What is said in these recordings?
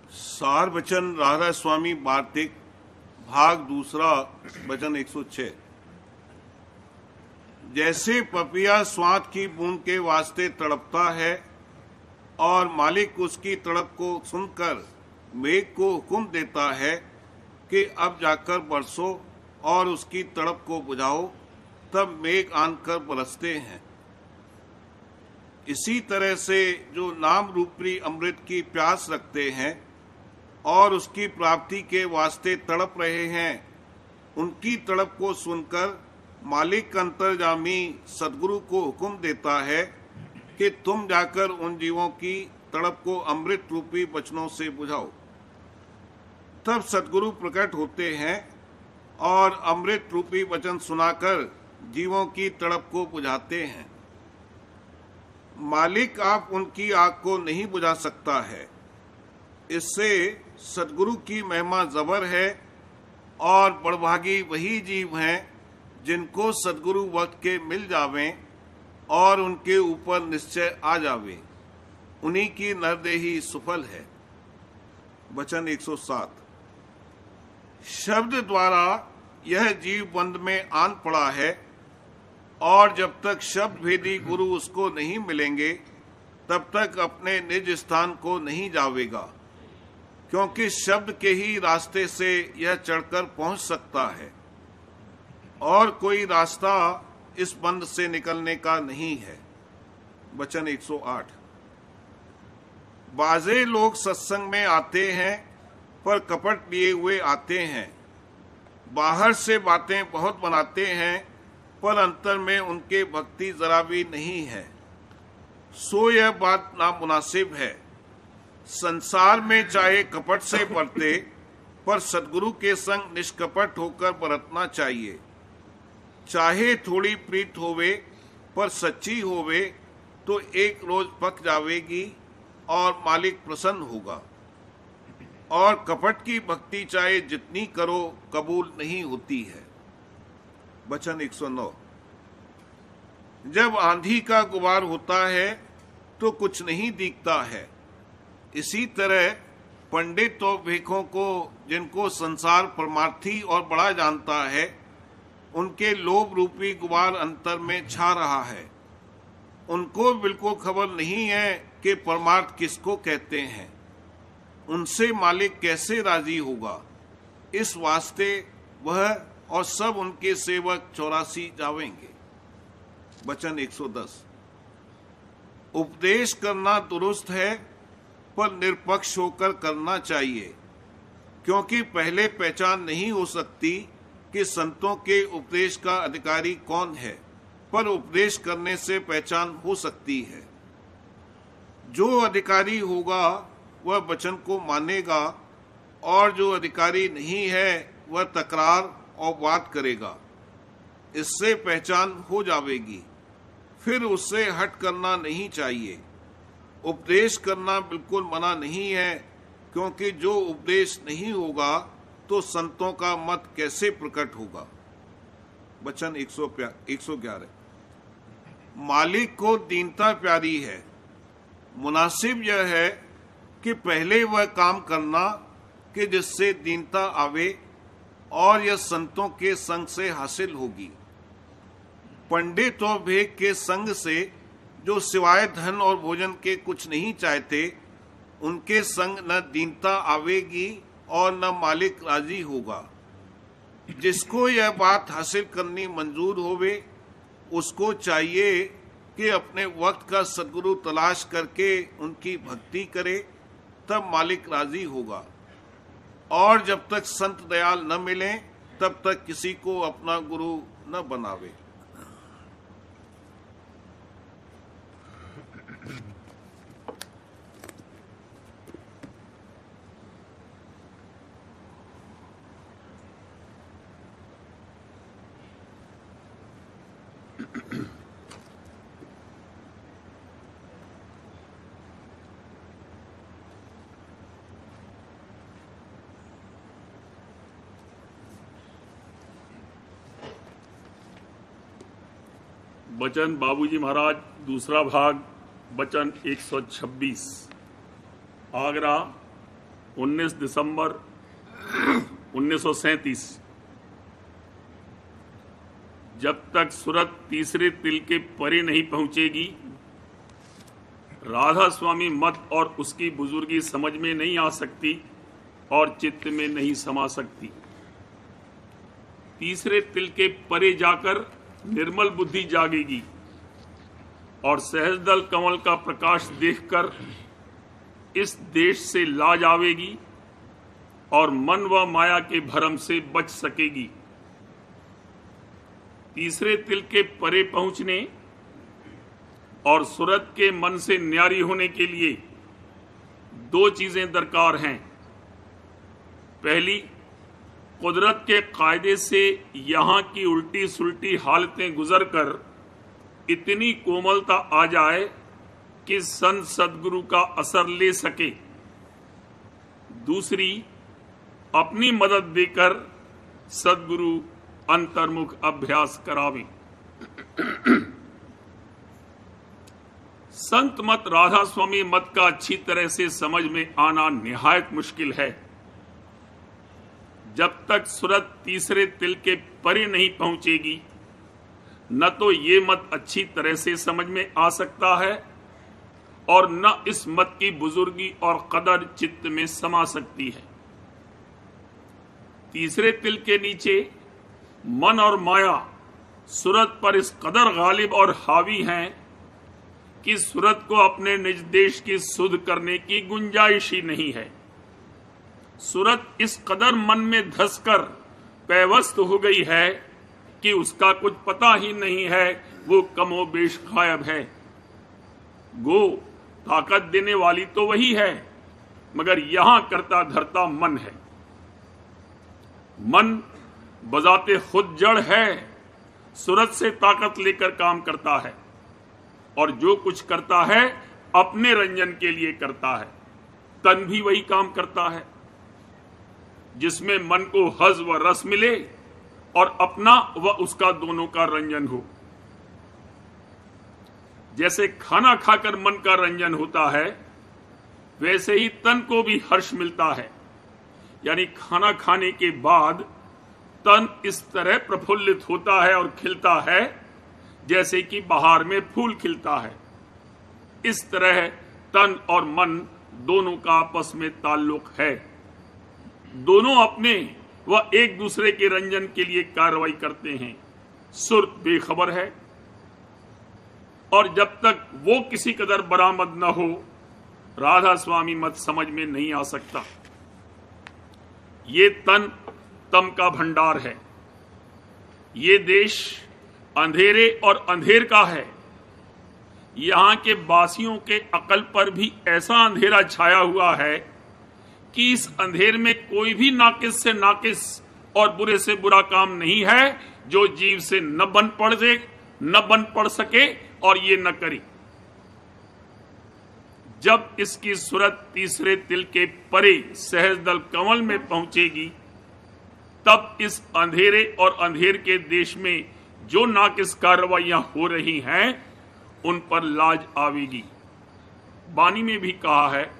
सार वचन राधा स्वामी वार्तिक भाग दूसरा वचन 106। जैसे पपिया स्वाद की बूंद के वास्ते तड़पता है और मालिक उसकी तड़प को सुनकर मेघ को हुक्म देता है कि अब जाकर बरसो और उसकी तड़प को बुझाओ, तब मेघ आनकर बरसते हैं। इसी तरह से जो नाम रूपी अमृत की प्यास रखते हैं और उसकी प्राप्ति के वास्ते तड़प रहे हैं, उनकी तड़प को सुनकर मालिक अंतर्जामी सदगुरु को हुक्म देता है कि तुम जाकर उन जीवों की तड़प को अमृत रूपी वचनों से बुझाओ। तब सदगुरु प्रकट होते हैं और अमृत रूपी वचन सुनाकर जीवों की तड़प को बुझाते हैं। मालिक आप उनकी आग को नहीं बुझा सकता है। इससे सदगुरु की महिमा जबर है और बड़भागी वही जीव हैं जिनको सदगुरु वक्त के मिल जावें और उनके ऊपर निश्चय आ जावे, उन्हीं की नरदेही सुफल है। वचन 107। शब्द द्वारा यह जीव बंद में आन पड़ा है और जब तक शब्द भेदी गुरु उसको नहीं मिलेंगे तब तक अपने निज स्थान को नहीं जावेगा, क्योंकि शब्द के ही रास्ते से यह चढ़कर पहुंच सकता है और कोई रास्ता इस बंद से निकलने का नहीं है। वचन 108। बाजे लोग सत्संग में आते हैं पर कपट लिए हुए आते हैं। बाहर से बातें बहुत बनाते हैं पर अंतर में उनके भक्ति जरा भी नहीं है। सो यह बात नामुनासिब है। संसार में चाहे कपट से बरते पर सदगुरु के संग निष्कपट होकर बरतना चाहिए। चाहे थोड़ी प्रीत होवे पर सच्ची होवे तो एक रोज पक जावेगी और मालिक प्रसन्न होगा। और कपट की भक्ति चाहे जितनी करो कबूल नहीं होती है। वचन 109। जब आंधी का गुबार होता है तो कुछ नहीं दिखता है। इसी तरह पंडित तो भिखों को, जिनको संसार परमार्थी और बड़ा जानता है, उनके लोभ रूपी गुबार अंतर में छा रहा है। उनको बिल्कुल खबर नहीं है कि परमार्थ किसको कहते हैं। उनसे मालिक कैसे राजी होगा। इस वास्ते वह और सब उनके सेवक 84 जावेंगे। वचन 110। उपदेश करना दुरुस्त है पर निरपक्ष होकर करना चाहिए, क्योंकि पहले पहचान नहीं हो सकती कि संतों के उपदेश का अधिकारी कौन है, पर उपदेश करने से पहचान हो सकती है। जो अधिकारी होगा वह वचन को मानेगा और जो अधिकारी नहीं है वह तकरार और बात करेगा। इससे पहचान हो जाएगी, फिर उससे हट करना नहीं चाहिए। उपदेश करना बिल्कुल मना नहीं है, क्योंकि जो उपदेश नहीं होगा तो संतों का मत कैसे प्रकट होगा। वचन 111। मालिक को दीनता प्यारी है। मुनासिब यह है कि पहले वह काम करना कि जिससे दीनता आवे और यह संतों के संग से हासिल होगी। पंडित और भेग के संग से जो सिवाय धन और भोजन के कुछ नहीं चाहते, उनके संग न दीनता आवेगी और न मालिक राजी होगा। जिसको यह बात हासिल करनी मंजूर होवे, उसको चाहिए कि अपने वक्त का सदगुरु तलाश करके उनकी भक्ति करे, तब मालिक राजी होगा। और जब तक संत दयाल न मिले तब तक किसी को अपना गुरु न बनावे। वचन बाबूजी महाराज दूसरा भाग वचन 126। आगरा 19 दिसंबर 1937। जब तक सूरत तीसरे तिल के परे नहीं पहुंचेगी, राधा स्वामी मत और उसकी बुजुर्गी समझ में नहीं आ सकती और चित्त में नहीं समा सकती। तीसरे तिल के परे जाकर निर्मल बुद्धि जागेगी और सहजदल कमल का प्रकाश देखकर इस देश से लाज आवेगी और मन व माया के भ्रम से बच सकेगी। तीसरे तिल के परे पहुंचने और सूरत के मन से न्यारी होने के लिए दो चीजें दरकार हैं। पहली, कुदरत के कायदे से यहाँ की उल्टी सुल्टी हालतें गुजरकर इतनी कोमलता आ जाए कि संत सदगुरु का असर ले सके। दूसरी, अपनी मदद देकर सदगुरु अंतर्मुख अभ्यास करावे। संत मत राधा स्वामी मत का अच्छी तरह से समझ में आना निहायत मुश्किल है। जब तक सूरत तीसरे तिल के परे नहीं पहुंचेगी, न तो ये मत अच्छी तरह से समझ में आ सकता है और न इस मत की बुजुर्गी और कदर चित्त में समा सकती है। तीसरे तिल के नीचे मन और माया सूरत पर इस कदर गालिब और हावी हैं कि सूरत को अपने निज देश की सुध करने की गुंजाइश ही नहीं है। सूरत इस कदर मन में धंसकर पैवस्त हो गई है कि उसका कुछ पता ही नहीं है, वो कमोबेश गायब है। गो ताकत देने वाली तो वही है, मगर यहां करता धरता मन है। मन बजाते खुद जड़ है, सूरत से ताकत लेकर काम करता है और जो कुछ करता है अपने रंजन के लिए करता है। तन भी वही काम करता है जिसमें मन को हज व रस मिले और अपना व उसका दोनों का रंजन हो। जैसे खाना खाकर मन का रंजन होता है, वैसे ही तन को भी हर्ष मिलता है। यानी खाना खाने के बाद तन इस तरह प्रफुल्लित होता है और खिलता है जैसे कि बहार में फूल खिलता है। इस तरह तन और मन दोनों का आपस में ताल्लुक है। दोनों अपने व एक दूसरे के रंजन के लिए कार्रवाई करते हैं। सुरत बेखबर है और जब तक वो किसी कदर बरामद न हो, राधा स्वामी मत समझ में नहीं आ सकता। ये तन तम का भंडार है। ये देश अंधेरे और अंधेर का है। यहां के वासियों के अकल पर भी ऐसा अंधेरा छाया हुआ है कि इस अंधेर में कोई भी नाकिस से नाकिस और बुरे से बुरा काम नहीं है जो जीव से न बन पड़ सके और ये न करी। जब इसकी सूरत तीसरे तिल के परे सहजदल कमल में पहुंचेगी, तब इस अंधेरे और अंधेर के देश में जो नाकिस कार्रवाइयां हो रही हैं, उन पर लाज आवेगी। बानी में भी कहा है,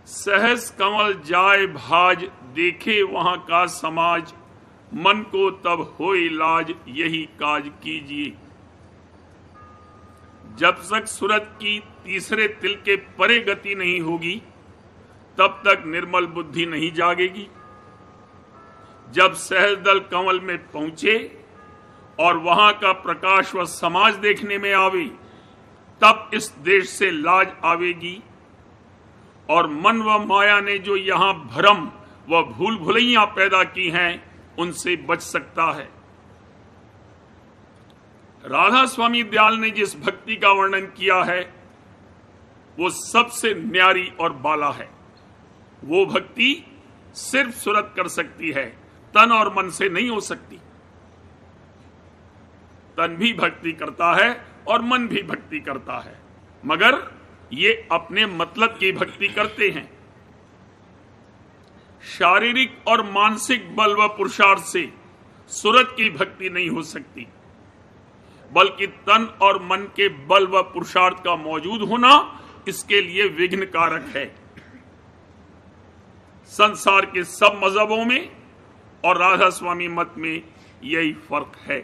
सहज कमल जाय भाज, देखे वहां का समाज, मन को तब होए लाज, यही काज कीजिए। जब तक सूरत की तीसरे तिल के परे गति नहीं होगी, तब तक निर्मल बुद्धि नहीं जागेगी। जब सहजदल कमल में पहुंचे और वहां का प्रकाश व समाज देखने में आवे, तब इस देश से लाज आवेगी और मन व माया ने जो यहां भ्रम व भूल भुलैया पैदा की हैं, उनसे बच सकता है। राधा स्वामी दयाल ने जिस भक्ति का वर्णन किया है, वो सबसे न्यारी और बाला है। वो भक्ति सिर्फ सूरत कर सकती है, तन और मन से नहीं हो सकती। तन भी भक्ति करता है और मन भी भक्ति करता है, मगर ये अपने मतलब की भक्ति करते हैं। शारीरिक और मानसिक बल व पुरुषार्थ से सूरत की भक्ति नहीं हो सकती, बल्कि तन और मन के बल व पुरुषार्थ का मौजूद होना इसके लिए विघ्न कारक है। संसार के सब मजहबों में और राधा स्वामी मत में यही फर्क है।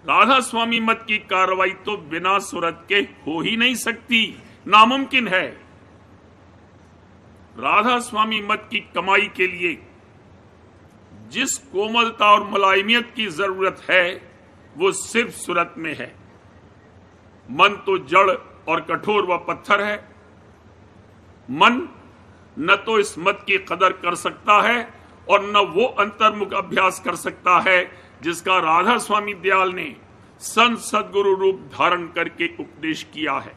राधा स्वामी मत की कार्रवाई तो बिना सूरत के हो ही नहीं सकती, नामुमकिन है। राधा स्वामी मत की कमाई के लिए जिस कोमलता और मुलायमियत की जरूरत है वो सिर्फ सूरत में है। मन तो जड़ और कठोर व पत्थर है। मन न तो इस मत की कदर कर सकता है और न वो अंतर्मुख अभ्यास कर सकता है जिसका राधा स्वामी दयाल ने संत सदगुरु रूप धारण करके उपदेश किया है।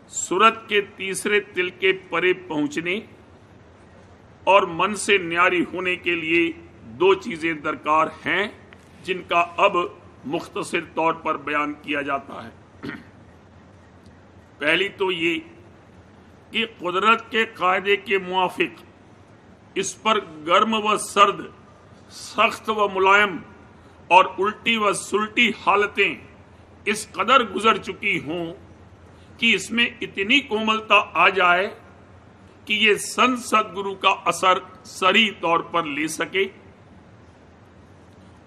सूरत के तीसरे तिल के परे पहुंचने और मन से न्यारी होने के लिए दो चीजें दरकार हैं जिनका अब मुख्तसर तौर पर बयान किया जाता है। पहली तो ये कि कुदरत के कायदे के मुआफिक इस पर गर्म व सर्द, सख्त व मुलायम और उल्टी व सुलटी हालतें इस कदर गुजर चुकी हों कि इसमें इतनी कोमलता आ जाए कि ये संत सदगुरु का असर सरी तौर पर ले सके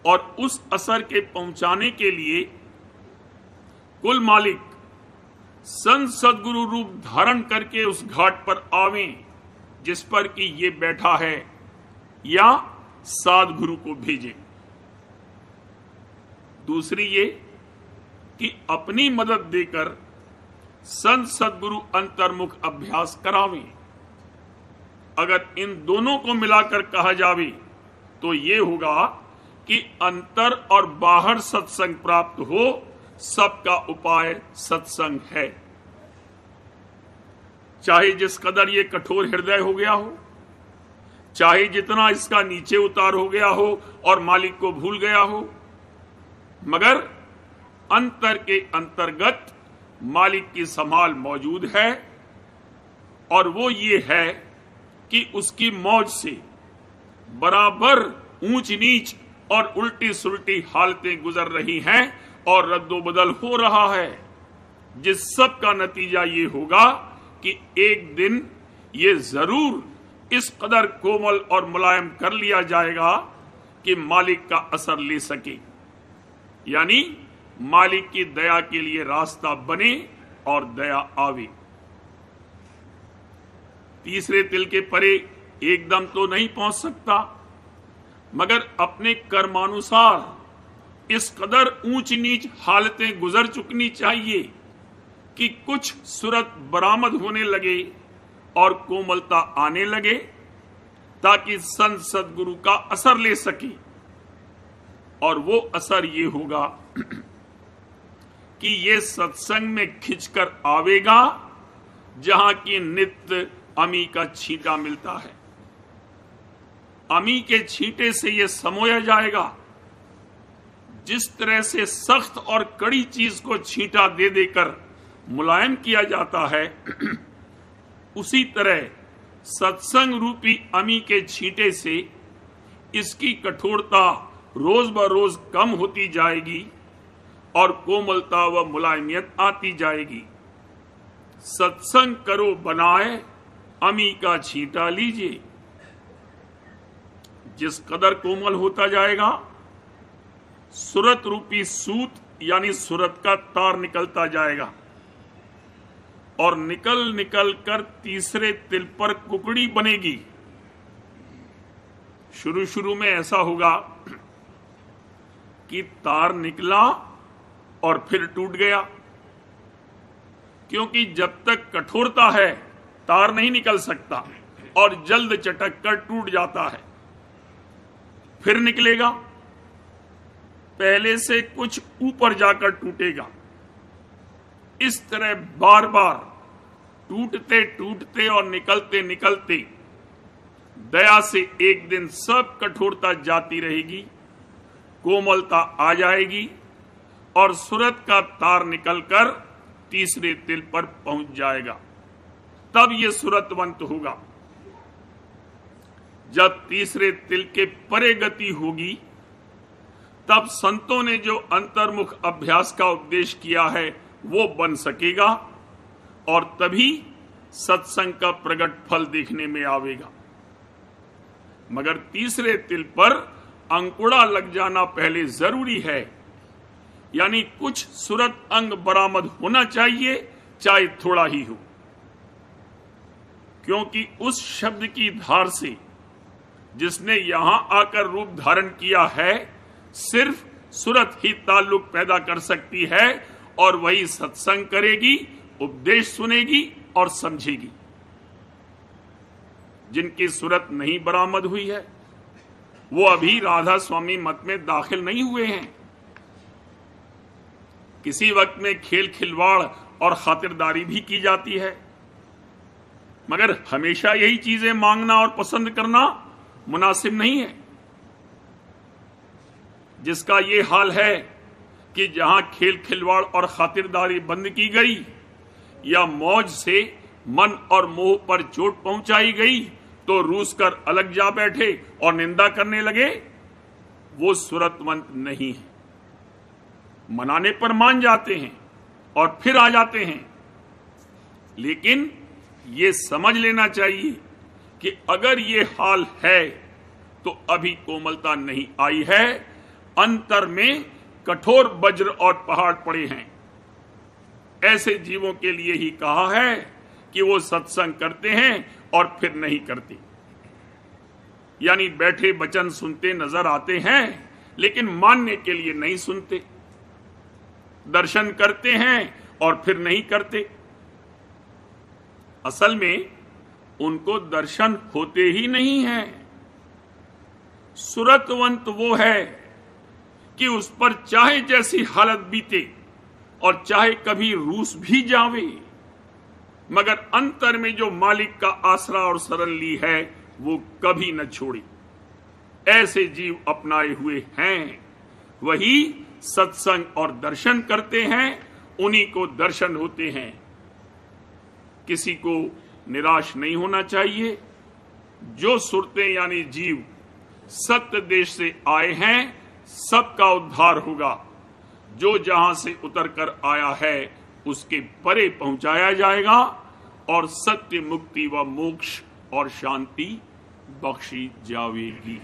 और उस असर के पहुंचाने के लिए कुल मालिक संत सदगुरु रूप धारण करके उस घाट पर आवें जिस पर कि ये बैठा है, या सदगुरु को भेजें। दूसरी ये कि अपनी मदद देकर संत सदगुरु अंतर्मुख अभ्यास करावें। अगर इन दोनों को मिलाकर कहा जावे तो ये होगा कि अंतर और बाहर सत्संग प्राप्त हो, सबका उपाय सत्संग है। चाहे जिस कदर ये कठोर हृदय हो गया हो, चाहे जितना इसका नीचे उतार हो गया हो और मालिक को भूल गया हो, मगर अंतर के अंतर्गत मालिक की संभाल मौजूद है और वो ये है कि उसकी मौज से बराबर ऊंच नीच और उल्टी सुलटी हालतें गुजर रही हैं और रद्दोबदल हो रहा है, जिस सब का नतीजा ये होगा कि एक दिन ये जरूर इस कदर कोमल और मुलायम कर लिया जाएगा कि मालिक का असर ले सके, यानी मालिक की दया के लिए रास्ता बने और दया आवे। तीसरे तिल के परे एकदम तो नहीं पहुंच सकता, मगर अपने कर्मानुसार इस कदर ऊंच नीच हालतें गुजर चुकनी चाहिए कि कुछ सूरत बरामद होने लगे और कोमलता आने लगे, ताकि संत सदगुरु का असर ले सके। और वो असर ये होगा कि ये सत्संग में खिंचकर आवेगा जहां की नित्य अमी का छींटा मिलता है। अमी के छींटे से ये समोया जाएगा। जिस तरह से सख्त और कड़ी चीज को छींटा दे देकर मुलायम किया जाता है, उसी तरह सत्संग रूपी अमी के छींटे से इसकी कठोरता रोज ब रोज कम होती जाएगी और कोमलता व मुलायमियत आती जाएगी। सत्संग करो बनाए, अमी का छींटा लीजिए। जिस कदर कोमल होता जाएगा, सूरत रूपी सूत यानी सूरत का तार निकलता जाएगा और निकल निकल कर तीसरे तिल पर कुकड़ी बनेगी। शुरू शुरू में ऐसा होगा कि तार निकला और फिर टूट गया, क्योंकि जब तक कठोरता है तार नहीं निकल सकता और जल्द चटक कर टूट जाता है। फिर निकलेगा, पहले से कुछ ऊपर जाकर टूटेगा। इस तरह बार बार टूटते टूटते और निकलते निकलते दया से एक दिन सब कठोरता जाती रहेगी, कोमलता आ जाएगी और सूरत का तार निकलकर तीसरे तिल पर पहुंच जाएगा। तब ये सूरतवंत होगा। जब तीसरे तिल के परे गति होगी, तब संतों ने जो अंतर्मुख अभ्यास का उपदेश किया है वो बन सकेगा और तभी सत्संग का प्रकट फल देखने में आवेगा। मगर तीसरे तिल पर अंकुड़ा लग जाना पहले जरूरी है, यानी कुछ सूरत अंग बरामद होना चाहिए, चाहे थोड़ा ही हो, क्योंकि उस शब्द की धार से जिसने यहां आकर रूप धारण किया है सिर्फ सूरत ही ताल्लुक पैदा कर सकती है, और वही सत्संग करेगी, उपदेश सुनेगी और समझेगी। जिनकी सूरत नहीं बरामद हुई है वो अभी राधा स्वामी मत में दाखिल नहीं हुए हैं। किसी वक्त में खेल खिलवाड़ और खातिरदारी भी की जाती है, मगर हमेशा यही चीजें मांगना और पसंद करना मुनासिब नहीं है। जिसका ये हाल है कि जहां खेल खिलवाड़ और खातिरदारी बंद की गई या मौज से मन और मोह पर चोट पहुंचाई गई तो रूस कर अलग जा बैठे और निंदा करने लगे, वो सूरतवंत नहीं है। मनाने पर मान जाते हैं और फिर आ जाते हैं, लेकिन ये समझ लेना चाहिए कि अगर ये हाल है तो अभी कोमलता नहीं आई है, अंतर में कठोर वज्र और पहाड़ पड़े हैं। ऐसे जीवों के लिए ही कहा है कि वो सत्संग करते हैं और फिर नहीं करते, यानी बैठे वचन सुनते नजर आते हैं लेकिन मानने के लिए नहीं सुनते, दर्शन करते हैं और फिर नहीं करते। असल में उनको दर्शन होते ही नहीं है। सूरतवंत वो है कि उस पर चाहे जैसी हालत बीते और चाहे कभी रूस भी जावे, मगर अंतर में जो मालिक का आसरा और शरण ली है वो कभी न छोड़ी। ऐसे जीव अपनाए हुए हैं, वही सत्संग और दर्शन करते हैं, उन्हीं को दर्शन होते हैं। किसी को निराश नहीं होना चाहिए। जो सुरते यानी जीव सत्य देश से आए हैं सबका उद्धार होगा। जो जहां से उतरकर आया है उसके परे पहुंचाया जाएगा और सत्य मुक्ति व मोक्ष और शांति बख्शी जावेगी।